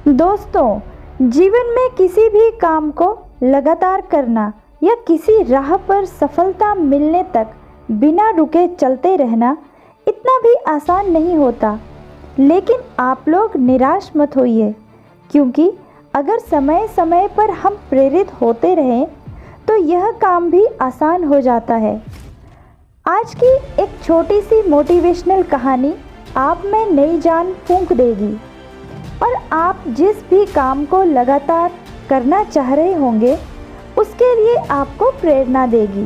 दोस्तों, जीवन में किसी भी काम को लगातार करना या किसी राह पर सफलता मिलने तक बिना रुके चलते रहना इतना भी आसान नहीं होता। लेकिन आप लोग निराश मत होइए, क्योंकि अगर समय समय पर हम प्रेरित होते रहें तो यह काम भी आसान हो जाता है। आज की एक छोटी सी मोटिवेशनल कहानी आप में नई जान फूंक देगी और आप जिस भी काम को लगातार करना चाह रहे होंगे उसके लिए आपको प्रेरणा देगी।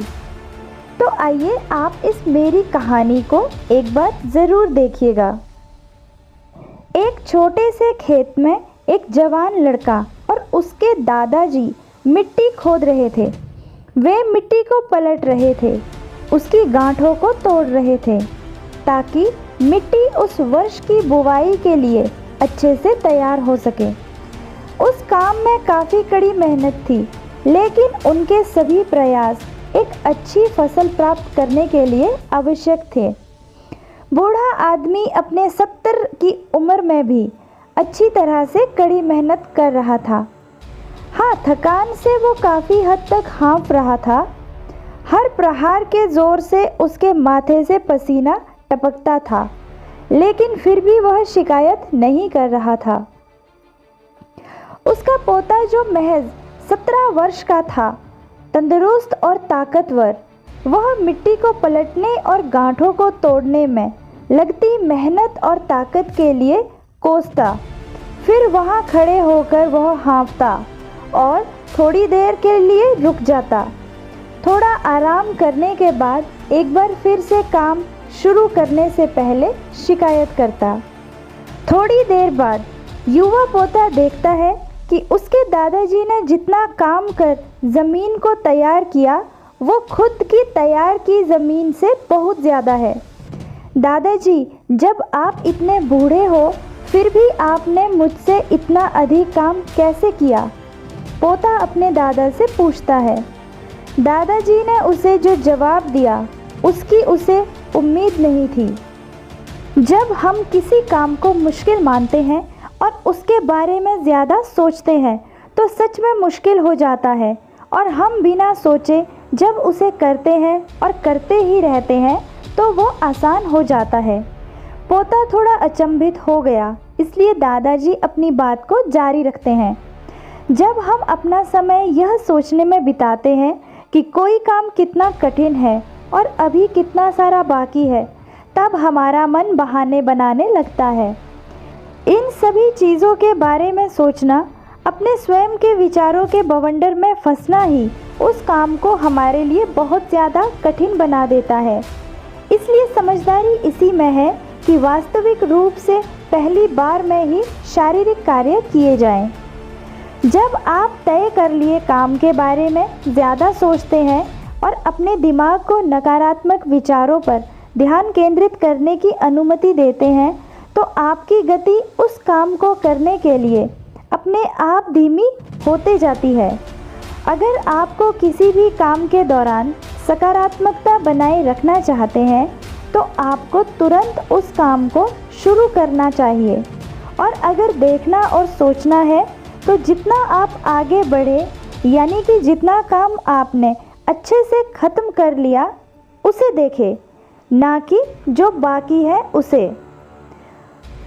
तो आइए आप इस मेरी कहानी को एक बार ज़रूर देखिएगा। एक छोटे से खेत में एक जवान लड़का और उसके दादाजी मिट्टी खोद रहे थे। वे मिट्टी को पलट रहे थे, उसकी गांठों को तोड़ रहे थे ताकि मिट्टी उस वर्ष की बुवाई के लिए अच्छे से तैयार हो सके। उस काम में काफ़ी कड़ी मेहनत थी, लेकिन उनके सभी प्रयास एक अच्छी फसल प्राप्त करने के लिए आवश्यक थे। बूढ़ा आदमी अपने 70 की उम्र में भी अच्छी तरह से कड़ी मेहनत कर रहा था। हाँ, थकान से वो काफ़ी हद तक हाँफ रहा था। हर प्रहार के ज़ोर से उसके माथे से पसीना टपकता था, लेकिन फिर भी वह शिकायत नहीं कर रहा था। उसका पोता जो महज 17 वर्ष का था, तंदुरुस्त और ताकतवर, वह मिट्टी को पलटने और गांठों को तोड़ने में लगती मेहनत और ताकत के लिए कोसता। फिर वहां खड़े होकर वह हाँफता और थोड़ी देर के लिए रुक जाता। थोड़ा आराम करने के बाद एक बार फिर से काम शुरू करने से पहले शिकायत करता। थोड़ी देर बाद युवा पोता देखता है कि उसके दादाजी ने जितना काम कर ज़मीन को तैयार किया वो खुद की तैयार की ज़मीन से बहुत ज़्यादा है। दादाजी, जब आप इतने बूढ़े हो फिर भी आपने मुझसे इतना अधिक काम कैसे किया? पोता अपने दादा से पूछता है। दादाजी ने उसे जो जवाब दिया उसकी उसे उम्मीद नहीं थी। जब हम किसी काम को मुश्किल मानते हैं और उसके बारे में ज़्यादा सोचते हैं तो सच में मुश्किल हो जाता है, और हम बिना सोचे जब उसे करते हैं और करते ही रहते हैं तो वो आसान हो जाता है। पोता थोड़ा अचंभित हो गया, इसलिए दादाजी अपनी बात को जारी रखते हैं। जब हम अपना समय यह सोचने में बिताते हैं कि कोई काम कितना कठिन है और अभी कितना सारा बाकी है, तब हमारा मन बहाने बनाने लगता है। इन सभी चीज़ों के बारे में सोचना, अपने स्वयं के विचारों के बवंडर में फंसना ही उस काम को हमारे लिए बहुत ज़्यादा कठिन बना देता है। इसलिए समझदारी इसी में है कि वास्तविक रूप से पहली बार में ही शारीरिक कार्य किए जाएं। जब आप तय कर लिए काम के बारे में ज़्यादा सोचते हैं और अपने दिमाग को नकारात्मक विचारों पर ध्यान केंद्रित करने की अनुमति देते हैं तो आपकी गति उस काम को करने के लिए अपने आप धीमी होते जाती है। अगर आपको किसी भी काम के दौरान सकारात्मकता बनाए रखना चाहते हैं तो आपको तुरंत उस काम को शुरू करना चाहिए, और अगर देखना और सोचना है तो जितना आप आगे बढ़े, यानी कि जितना काम आपने अच्छे से ख़त्म कर लिया उसे देखें, ना कि जो बाकी है उसे।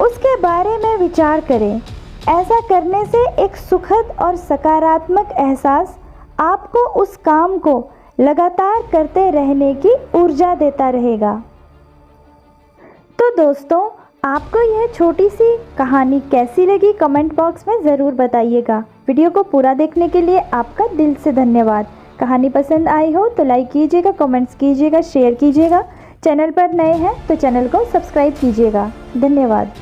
उसके बारे में विचार करें। ऐसा करने से एक सुखद और सकारात्मक एहसास आपको उस काम को लगातार करते रहने की ऊर्जा देता रहेगा। तो दोस्तों, आपको यह छोटी सी कहानी कैसी लगी कमेंट बॉक्स में ज़रूर बताइएगा। वीडियो को पूरा देखने के लिए आपका दिल से धन्यवाद। कहानी पसंद आई हो तो लाइक कीजिएगा, कमेंट्स कीजिएगा, शेयर कीजिएगा। चैनल पर नए हैं तो चैनल को सब्सक्राइब कीजिएगा। धन्यवाद।